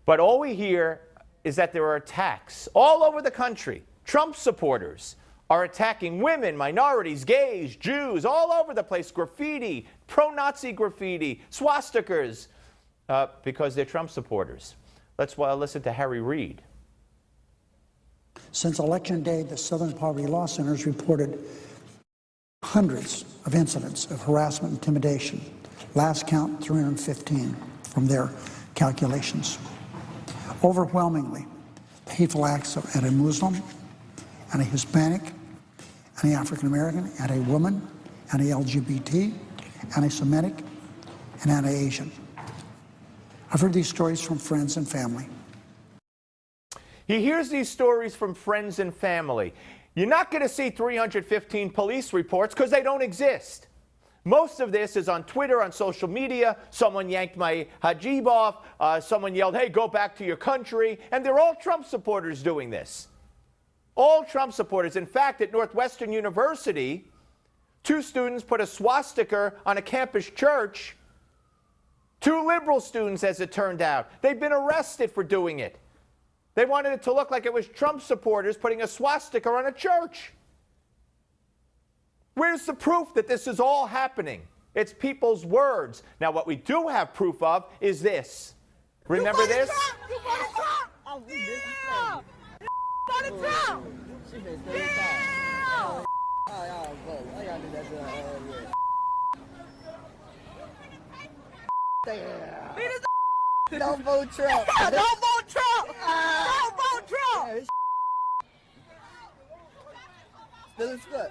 But all we hear is that there are attacks all over the country. Trump supporters are attacking women, minorities, gays, Jews, all over the place. Graffiti, pro-Nazi graffiti, swastikas, because they're Trump supporters. Let's listen to Harry Reid. Since Election Day, the Southern Poverty Law Center has reported hundreds of incidents of harassment and intimidation. Last count, 315 from their calculations. Overwhelmingly, hateful acts of anti-Muslim, anti-Hispanic, anti-African-American, anti-woman, anti-LGBT, anti-Semitic, and anti-Asian. I've heard these stories from friends and family. He hears these stories from friends and family. You're not going to see 315 police reports because they don't exist. Most of this is on Twitter, on social media. Someone yanked my hijab off. Someone yelled, hey, go back to your country. And they're all Trump supporters doing this. All Trump supporters. In fact, at Northwestern University, 2 students put a swastika on a campus church. 2 liberal students, as it turned out. They've been arrested for doing it. They wanted it to look like it was Trump supporters putting a swastika on a church. Where's the proof that this is all happening? It's people's words. Now, what we do have proof of is this. Remember this? You voted Trump! Oh, yeah! You voted Trump! Yeah! Don't vote Trump. Don't vote Trump! Don't vote Trump! Still is good.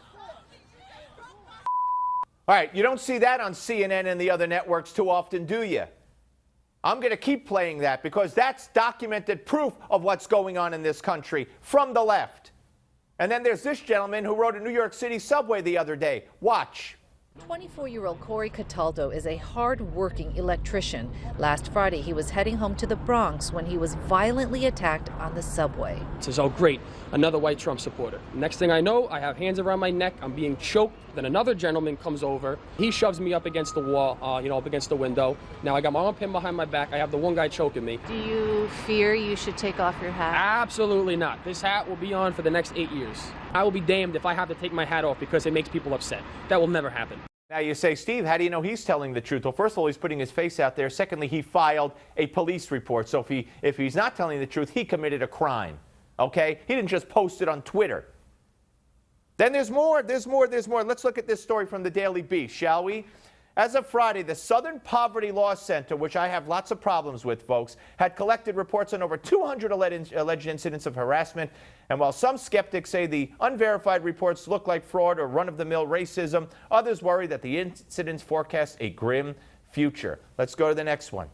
All right, you don't see that on CNN and the other networks too often, do you? I'm going to keep playing that because that's documented proof of what's going on in this country from the left. And then there's this gentleman who rode a New York City subway the other day. Watch. 24-year-old Corey Cataldo is a hard-working electrician. Last Friday, he was heading home to the Bronx when he was violently attacked on the subway. It says, oh, great, another white Trump supporter. Next thing I know, I have hands around my neck. I'm being choked. Then another gentleman comes over. He shoves me up against the wall, up against the window. Now I got my arm pinned behind my back. I have the one guy choking me. Do you fear you should take off your hat? Absolutely not. This hat will be on for the next 8 years. I will be damned if I have to take my hat off because it makes people upset. That will never happen. Now you say, Steve, how do you know he's telling the truth? Well, first of all, he's putting his face out there. Secondly, he filed a police report. So if he's not telling the truth, he committed a crime. Okay? He didn't just post it on Twitter. Then there's more. Let's look at this story from the Daily Beast, shall we? As of Friday, the Southern Poverty Law Center, which I have lots of problems with, folks, had collected reports on over 200 alleged incidents of harassment. And while some skeptics say the unverified reports look like fraud or run-of-the-mill racism, others worry that the incidents forecast a grim future. Let's go to the next one.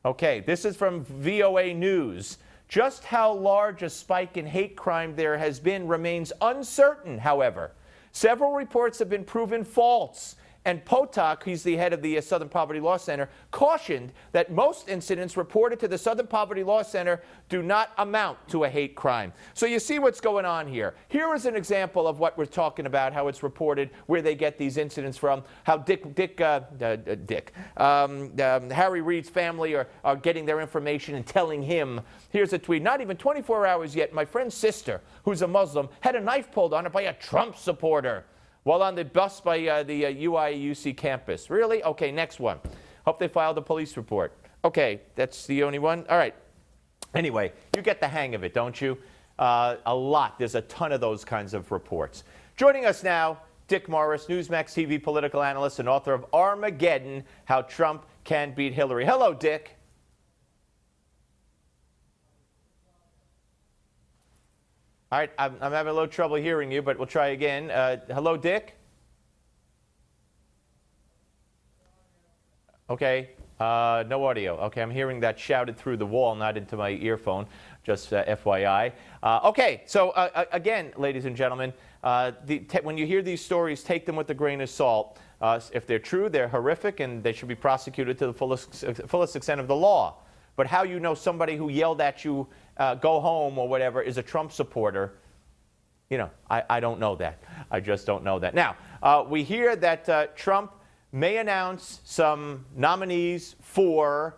Okay, this is from VOA News. Just how large a spike in hate crime there has been remains uncertain, however. Several reports have been proven false, and Potok, he's the head of the Southern Poverty Law Center, cautioned that most incidents reported to the Southern Poverty Law Center do not amount to a hate crime. So you see what's going on here. Here is an example of what we're talking about, how it's reported, where they get these incidents from, how Harry Reid's family are getting their information and telling him. Here's a tweet. Not even 24 hours yet, my friend's sister, who's a Muslim, had a knife pulled on her by a Trump supporter while on the bus by the UIUC campus. Really? Okay, next one. Hope they filed a police report. Okay, that's the only one? All right. Anyway, you get the hang of it, don't you? A lot. There's a ton of those kinds of reports. Joining us now, Dick Morris, Newsmax TV political analyst and author of Armageddon, How Trump Can Beat Hillary. Hello, Dick. All right, I'm having a little trouble hearing you, but we'll try again. Hello, Dick? Okay, no audio. Okay, I'm hearing that shouted through the wall, not into my earphone, just FYI. Okay, so again, ladies and gentlemen, when you hear these stories, take them with a grain of salt. If they're true, they're horrific, and they should be prosecuted to the fullest extent of the law. But how you know somebody who yelled at you, go home or whatever, is a Trump supporter, you know, I don't know that. I just don't know that. Now, we hear that Trump may announce some nominees for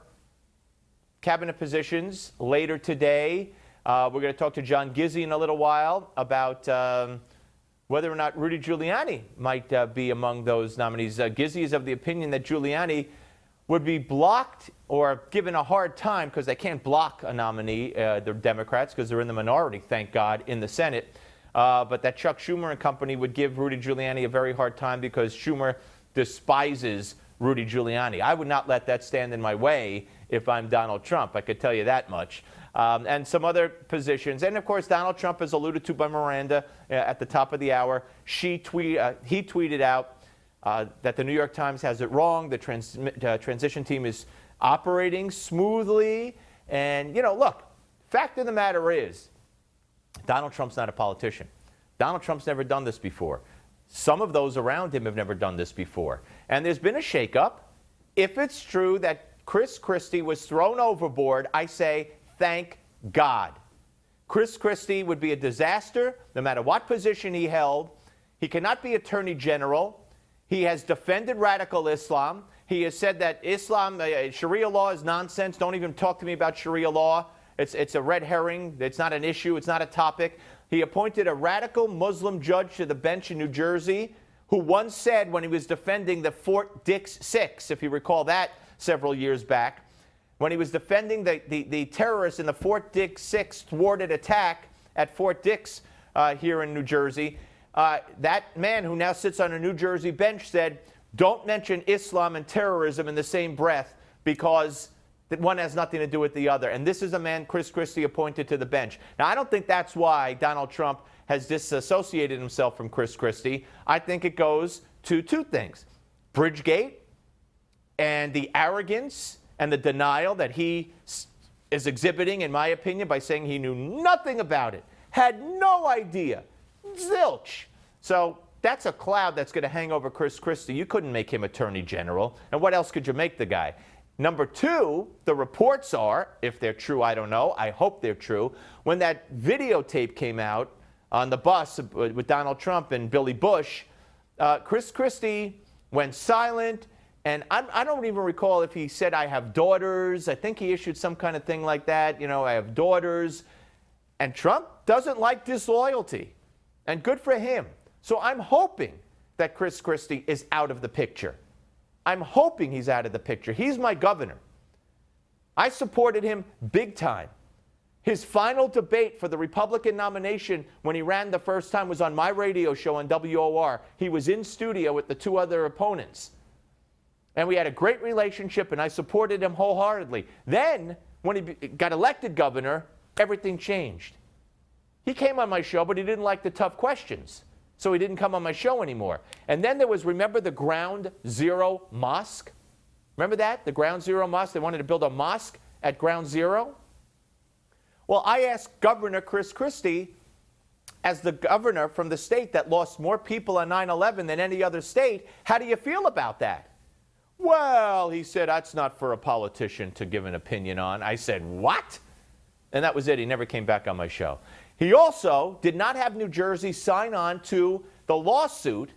cabinet positions later today. We're going to talk to John Gizzi in a little while about whether or not Rudy Giuliani might be among those nominees. Gizzi is of the opinion that Giuliani would be blocked or given a hard time because they can't block a nominee, the Democrats, because they're in the minority, thank God, in the Senate. But that Chuck Schumer and company would give Rudy Giuliani a very hard time because Schumer despises Rudy Giuliani. I would not let that stand in my way if I'm Donald Trump. I could tell you that much. And some other positions. And, of course, Donald Trump, as alluded to by Miranda at the top of the hour, he tweeted out that the New York Times has it wrong. The transition team is operating smoothly. And, you know, look, fact of the matter is, Donald Trump's not a politician. Donald Trump's never done this before. Some of those around him have never done this before. And there's been a shakeup. If it's true that Chris Christie was thrown overboard, I say, thank God. Chris Christie would be a disaster no matter what position he held. He cannot be Attorney General. He has defended radical Islam. He has said that Islam, Sharia law is nonsense. Don't even talk to me about Sharia law. It's a red herring. It's not an issue. It's not a topic. He appointed a radical Muslim judge to the bench in New Jersey who once said when he was defending the Fort Dix 6, if you recall that several years back, when he was defending the terrorists in the Fort Dix 6 thwarted attack at Fort Dix here in New Jersey, that man who now sits on a New Jersey bench said, don't mention Islam and terrorism in the same breath because that one has nothing to do with the other. And this is a man, Chris Christie, appointed to the bench. Now, I don't think that's why Donald Trump has disassociated himself from Chris Christie. I think it goes to two things: Bridgegate and the arrogance and the denial that he is exhibiting, in my opinion, by saying he knew nothing about it, had no idea, zilch. So that's a cloud that's going to hang over Chris Christie. You couldn't make him Attorney General. And what else could you make the guy? Number two, the reports are, if they're true, I don't know, I hope they're true, when that videotape came out on the bus with Donald Trump and Billy Bush, Chris Christie went silent, and I don't even recall if he said, I have daughters. I think he issued some kind of thing like that, you know, I have daughters. And Trump doesn't like disloyalty, and good for him. So I'm hoping that Chris Christie is out of the picture. I'm hoping he's out of the picture. He's my governor. I supported him big time. His final debate for the Republican nomination when he ran the first time was on my radio show on WOR. He was in studio with the two other opponents. And we had a great relationship, and I supported him wholeheartedly. Then, when he got elected governor, everything changed. He came on my show, but he didn't like the tough questions. So he didn't come on my show anymore. And then there was, remember the Ground Zero Mosque? Remember that? The Ground Zero Mosque? They wanted to build a mosque at Ground Zero. Well, I asked Governor Chris Christie, as the governor from the state that lost more people on 9/11 than any other state, how do you feel about that? Well, he said, that's not for a politician to give an opinion on. I said, what? And that was it. He never came back on my show. He also did not have New Jersey sign on to the lawsuit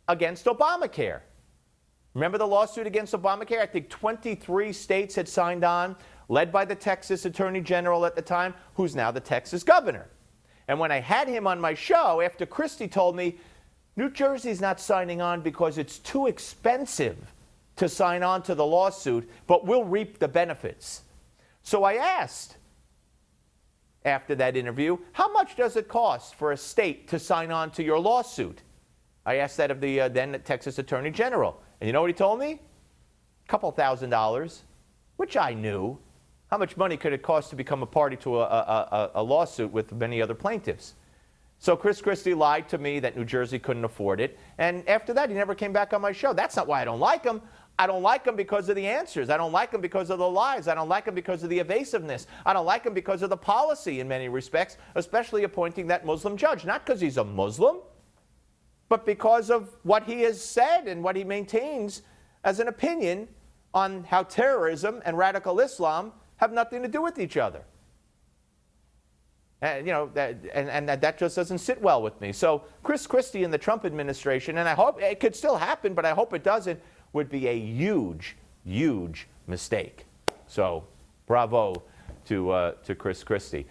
against Obamacare. Remember the lawsuit against Obamacare? I think 23 states had signed on, led by the Texas Attorney General at the time, who's now the Texas governor. And when I had him on my show, after Christie told me, New Jersey's not signing on because it's too expensive to sign on to the lawsuit, but we'll reap the benefits. So I asked, after that interview, how much does it cost for a state to sign on to your lawsuit? I asked that of the then Texas Attorney General. And you know what he told me? A couple $1,000s, which I knew. How much money could it cost to become a party to a lawsuit with many other plaintiffs? So Chris Christie lied to me that New Jersey couldn't afford it. And after that, he never came back on my show. That's not why I don't like him. I don't like him because of the answers. I don't like him because of the lies. I don't like him because of the evasiveness. I don't like him because of the policy in many respects, especially appointing that Muslim judge. Not because he's a Muslim, but because of what he has said and what he maintains as an opinion on how terrorism and radical Islam have nothing to do with each other. And, you know, that just doesn't sit well with me. So Chris Christie in the Trump administration, and I hope it could still happen, but I hope it doesn't, would be a huge, huge mistake. So bravo to Chris Christie.